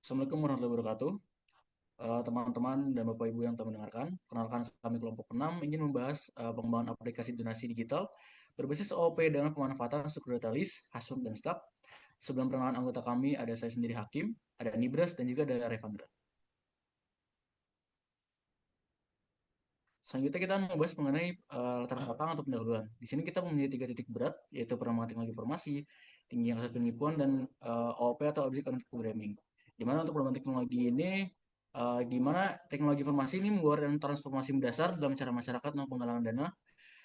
Assalamualaikum warahmatullahi wabarakatuh. Teman-teman dan Bapak Ibu yang telah mendengarkan, kenalkan kami kelompok 6 ingin membahas pengembangan aplikasi donasi digital berbasis OOP dengan pemanfaatan struktur data list, HASUM, dan STAK. Sebelum perkenalan anggota kami, ada saya sendiri Hakim, ada Nibras, dan juga ada Revandra. Selanjutnya kita membahas mengenai latar belakang atau pendahuluan. Di sini kita mempunyai 3 titik berat, yaitu pengembangan teknologi informasi, tinggi rasa penipuan, dan OOP atau Object Oriented Programming. Di mana untuk pengembangan teknologi ini, gimana teknologi informasi ini membuat transformasi mendasar dalam cara masyarakat melakukan penggalangan dana,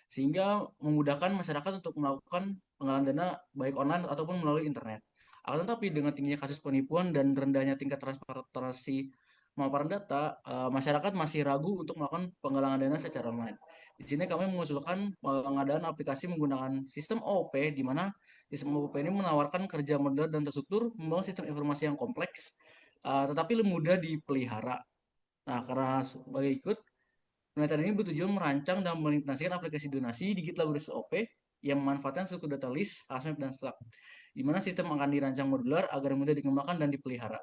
sehingga memudahkan masyarakat untuk melakukan penggalangan dana baik online ataupun melalui internet. Akan tetapi dengan tingginya kasus penipuan dan rendahnya tingkat transparansi pemaparan data, masyarakat masih ragu untuk melakukan penggalangan dana secara online. Di sini kami mengusulkan pengadaan aplikasi menggunakan sistem OOP, di mana sistem OOP ini menawarkan kerja modular dan terstruktur, membangun sistem informasi yang kompleks, tetapi mudah dipelihara. Nah, karena sebagai ikut, penelitian ini bertujuan merancang dan mengimplementasikan aplikasi donasi digital berbasis OP yang memanfaatkan struktur data list, ASMAP, dan SLAC, di mana sistem akan dirancang modular agar mudah dikembangkan dan dipelihara.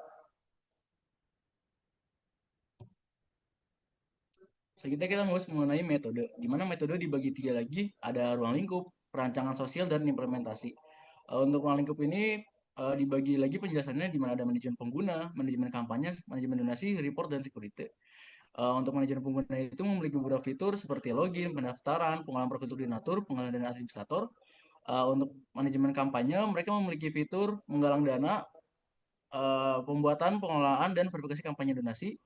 Selanjutnya kita membahas mengenai metode, di mana metode dibagi 3 lagi, ada ruang lingkup, perancangan sosial, dan implementasi. Untuk ruang lingkup ini dibagi lagi penjelasannya di mana ada manajemen pengguna, manajemen kampanye, manajemen donasi, report, dan security. Untuk manajemen pengguna itu memiliki beberapa fitur seperti login, pendaftaran, pengolahan profil koordinator, pengolahan dana administrator. Untuk manajemen kampanye, mereka memiliki fitur menggalang dana, pembuatan, pengelolaan, dan verifikasi kampanye donasi.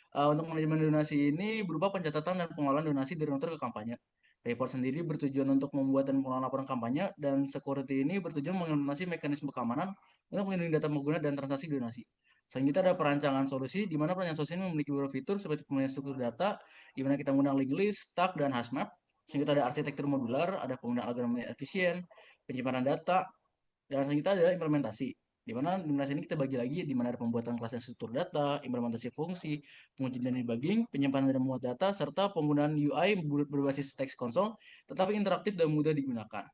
Untuk manajemen donasi ini berupa pencatatan dan pengelolaan donasi dari donatur ke kampanye. Report sendiri bertujuan untuk membuat dan pengelolaan laporan kampanye, dan security ini bertujuan mengimplementasi mekanisme keamanan untuk melindungi data pengguna dan transaksi donasi. Selanjutnya ada perancangan solusi, di mana perancangan solusi ini memiliki beberapa fitur seperti pemilihan struktur data, di mana kita menggunakan link list, tag, dan hashmap. Selanjutnya ada arsitektur modular, ada penggunaan algoritma efisien, penyimpanan data, dan selanjutnya adalah implementasi. Di mana implementasi ini kita bagi lagi, di mana ada pembuatan kelas dan struktur data, implementasi fungsi, pengujian dan debugging, penyimpanan dan memuat data, serta penggunaan UI berbasis text console, tetapi interaktif dan mudah digunakan.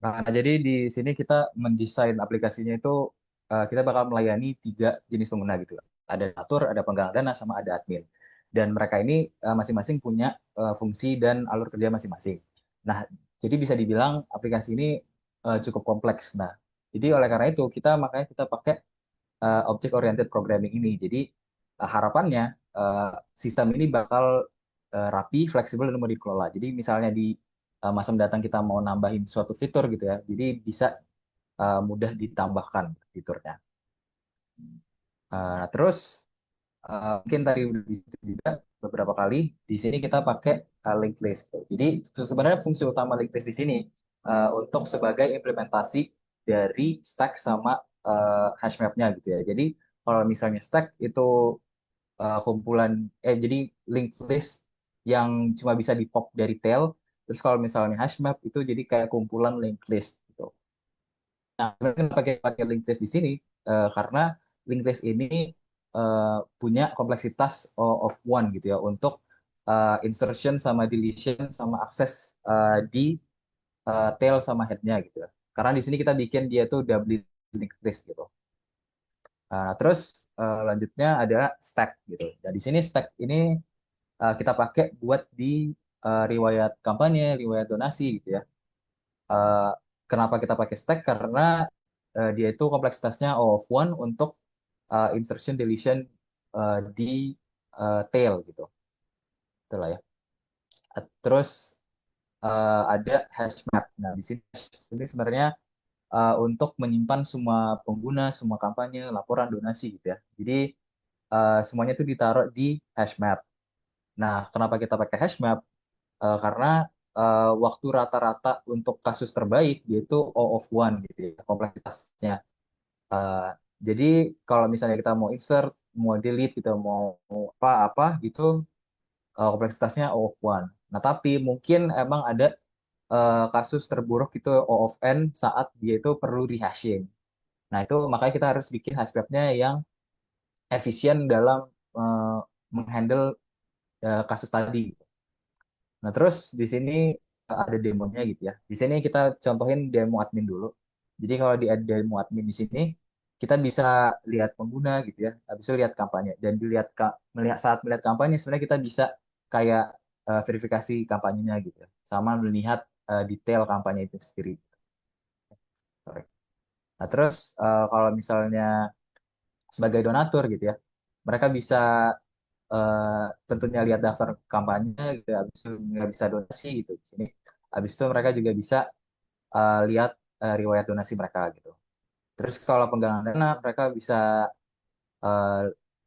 Nah, jadi di sini kita mendesain aplikasinya itu kita bakal melayani 3 jenis pengguna gitu. Ada atur, ada penggalang dana, sama ada admin. Dan mereka ini masing-masing punya fungsi dan alur kerja masing-masing. Nah, jadi bisa dibilang aplikasi ini cukup kompleks. Nah, jadi oleh karena itu makanya kita pakai object oriented programming ini. Jadi harapannya eh, sistem ini bakal rapi, fleksibel dan mudah dikelola. Jadi misalnya di masa mendatang kita mau nambahin suatu fitur gitu ya, jadi bisa mudah ditambahkan fiturnya. Terus mungkin tadi udah disebut juga beberapa kali di sini kita pakai linked list. Jadi sebenarnya fungsi utama linked list di sini untuk sebagai implementasi dari stack sama hash map-nya gitu ya. Jadi kalau misalnya stack itu kumpulan jadi linked list yang cuma bisa di pop dari tail. Terus kalau misalnya hash map itu jadi kayak kumpulan linked list gitu. Nah, sebenarnya kenapa pakai pakai linked list di sini? Karena linked list ini punya kompleksitas of one gitu ya untuk insertion sama deletion sama akses di tail sama headnya gitu ya. Karena di sini kita bikin dia tuh double linked list gitu. Terus lanjutnya ada stack gitu. Dan di sini stack ini kita pakai buat di riwayat kampanye, riwayat donasi gitu ya. Eh, Kenapa kita pakai stack? Karena dia itu kompleksitasnya O of one untuk insertion deletion di tail gitu. Itulah ya. Terus ada hash map. Nah, di sini ini sebenarnya untuk menyimpan semua pengguna, semua kampanye, laporan donasi gitu ya. Jadi semuanya itu ditaruh di hash map. Nah, kenapa kita pakai hash map? Karena waktu rata-rata untuk kasus terbaik yaitu O of one gitu ya, kompleksitasnya. Eh, jadi kalau misalnya kita mau insert, mau delete, kita mau apa-apa gitu, kompleksitasnya O of one. Nah, tapi mungkin emang ada kasus terburuk itu O of n saat dia itu perlu rehashing. Nah, itu makanya kita harus bikin hashmapnya yang efisien dalam eh, menghandle kasus tadi. Nah, terus di sini ada demonya gitu ya. Di sini kita contohin demo admin dulu. Jadi kalau di demo admin di sini kita bisa lihat pengguna gitu ya, habis itu lihat kampanye dan melihat saat melihat kampanye sebenarnya kita bisa kayak verifikasi kampanyenya gitu ya, sama melihat detail kampanye itu sendiri. Nah, terus kalau misalnya sebagai donatur gitu ya, mereka bisa tentunya lihat daftar kampanye gitu, habis itu mereka bisa donasi gitu di sini. Habis itu mereka juga bisa lihat riwayat donasi mereka gitu. Terus kalau penggalangan dana mereka bisa eh,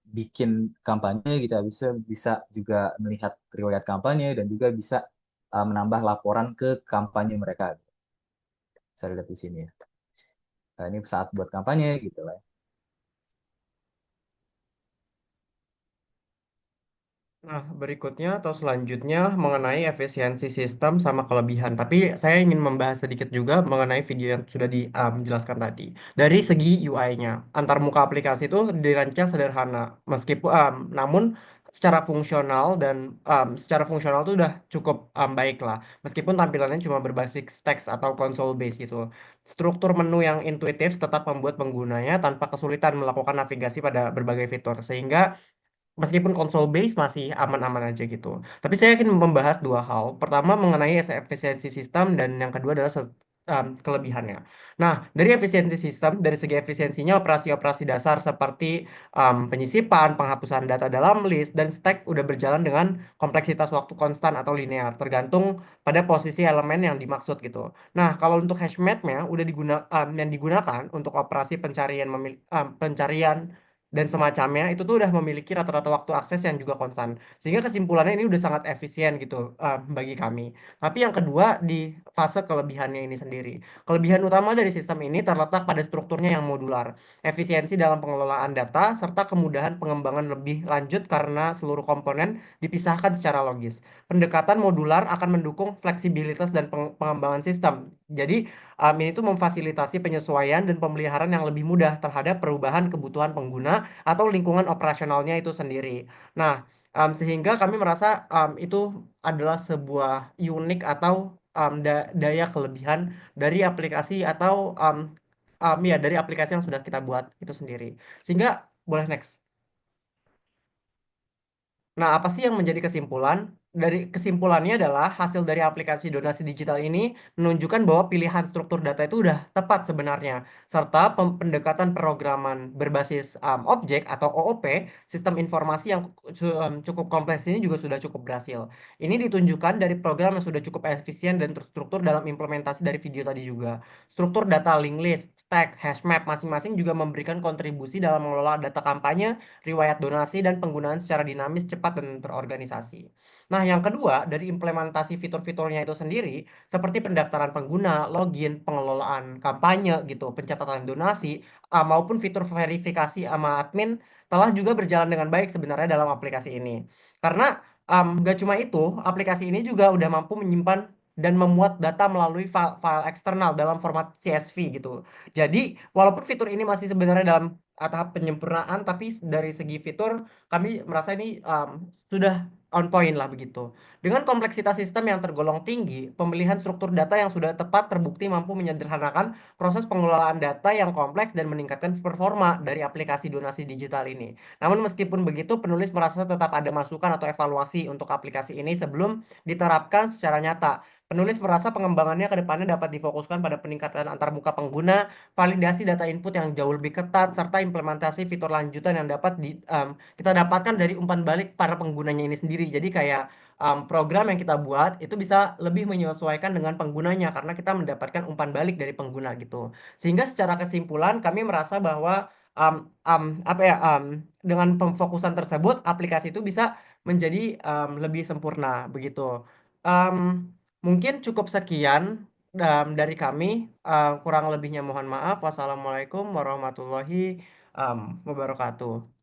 bikin kampanye gitu, habis itu bisa juga melihat riwayat kampanye dan juga bisa menambah laporan ke kampanye mereka. Bisa dilihat di sini ya. Nah, ini saat buat kampanye gitu lah. Nah, berikutnya atau selanjutnya mengenai efisiensi sistem sama kelebihan. Tapi saya ingin membahas sedikit juga mengenai video yang sudah dijelaskan tadi. Dari segi UI-nya, antar muka aplikasi itu dirancang sederhana, meskipun namun secara fungsional itu udah cukup baik lah. Meskipun tampilannya cuma berbasis teks atau console base gitu. Struktur menu yang intuitif tetap membuat penggunanya tanpa kesulitan melakukan navigasi pada berbagai fitur, sehingga meskipun console base masih aman-aman aja gitu. Tapi saya ingin membahas dua hal. Pertama mengenai efisiensi sistem dan yang kedua adalah kelebihannya. Nah, dari efisiensi sistem, dari segi efisiensinya operasi-operasi dasar seperti penyisipan, penghapusan data dalam list, dan stack udah berjalan dengan kompleksitas waktu konstan atau linear, tergantung pada posisi elemen yang dimaksud gitu. Nah, kalau untuk hash map-nya udah yang digunakan untuk operasi pencarian dan semacamnya itu tuh udah memiliki rata-rata waktu akses yang juga konstan. Sehingga kesimpulannya ini udah sangat efisien gitu bagi kami. Tapi yang kedua di fase kelebihannya ini sendiri. Kelebihan utama dari sistem ini terletak pada strukturnya yang modular, efisiensi dalam pengelolaan data, serta kemudahan pengembangan lebih lanjut karena seluruh komponen dipisahkan secara logis. Pendekatan modular akan mendukung fleksibilitas dan pengembangan sistem. Jadi, ini tuh memfasilitasi penyesuaian dan pemeliharaan yang lebih mudah terhadap perubahan kebutuhan pengguna atau lingkungan operasionalnya itu sendiri. Nah, sehingga kami merasa itu adalah sebuah unik atau daya kelebihan dari aplikasi atau ya dari aplikasi yang sudah kita buat itu sendiri. Sehingga boleh next. Nah, apa sih yang menjadi kesimpulan? Dari kesimpulannya adalah hasil dari aplikasi donasi digital ini menunjukkan bahwa pilihan struktur data itu udah tepat sebenarnya, serta pendekatan programan berbasis objek atau OOP, sistem informasi yang cukup kompleks ini juga sudah cukup berhasil. Ini ditunjukkan dari program yang sudah cukup efisien dan terstruktur dalam implementasi dari video tadi juga. Struktur data link list, stack, hash map masing-masing juga memberikan kontribusi dalam mengelola data kampanye, riwayat donasi, dan penggunaan secara dinamis, cepat, dan terorganisasi. Nah, yang kedua, dari implementasi fitur-fiturnya itu sendiri, seperti pendaftaran pengguna, login, pengelolaan kampanye gitu, pencatatan donasi, maupun fitur verifikasi sama admin, telah juga berjalan dengan baik sebenarnya dalam aplikasi ini. Karena nggak cuma itu, aplikasi ini juga udah mampu menyimpan dan memuat data melalui file eksternal dalam format CSV gitu. Jadi, walaupun fitur ini masih sebenarnya dalam tahap penyempurnaan, tapi dari segi fitur kami merasa ini sudah on point lah begitu. Dengan kompleksitas sistem yang tergolong tinggi, pemilihan struktur data yang sudah tepat terbukti mampu menyederhanakan proses pengelolaan data yang kompleks dan meningkatkan performa dari aplikasi donasi digital ini. Namun meskipun begitu, penulis merasa tetap ada masukan atau evaluasi untuk aplikasi ini sebelum diterapkan secara nyata. Penulis merasa pengembangannya ke depannya dapat difokuskan pada peningkatan antarmuka pengguna, validasi data input yang jauh lebih ketat, serta implementasi fitur lanjutan yang dapat kita dapatkan dari umpan balik para penggunanya ini sendiri. Jadi kayak program yang kita buat itu bisa lebih menyesuaikan dengan penggunanya karena kita mendapatkan umpan balik dari pengguna gitu. Sehingga secara kesimpulan kami merasa bahwa apa ya dengan pemfokusan tersebut aplikasi itu bisa menjadi lebih sempurna begitu. Em, Mungkin cukup sekian dari kami. Kurang lebihnya mohon maaf. Wassalamualaikum warahmatullahi wabarakatuh.